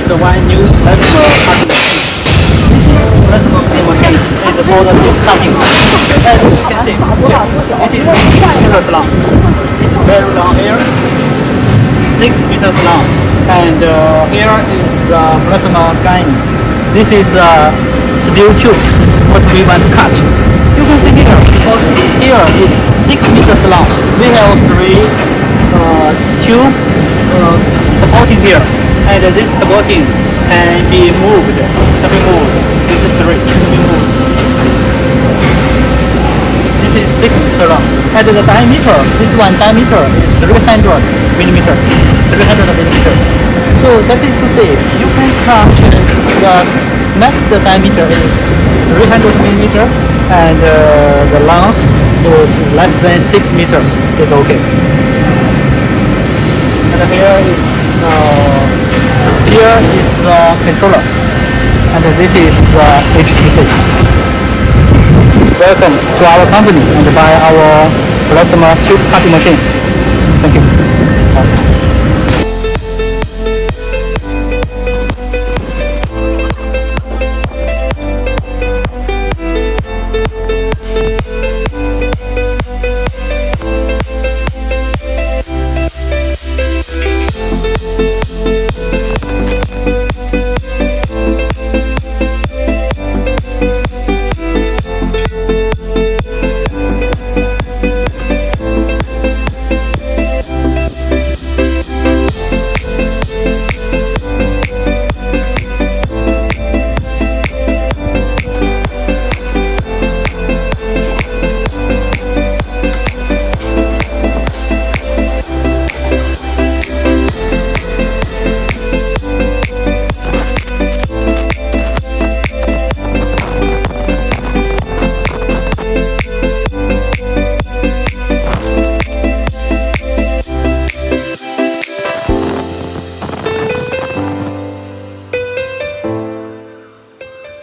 the one new plasma cutting machine. Plasma cutting machine is for the tube cutting. As you can see, it is 6 meters long. It's very long here. 6 meters long. And here is the plasma cutting. This is steel tubes, what we want to cut. You can see here, because here is 6 meters long. We have 3 tubes supporting here, and this supporting can be moved. This is 3 can be moved. This is 6 meters long. And the diameter, this one diameter is 300 millimeters. 300 millimeters. So that is to say, you can cut the max diameter is 300 millimeter, and the length is less than 6 meters. Is okay. And here is the controller, and this is the HTC. Welcome to our company and buy our plasma tube cutting machines. Thank you.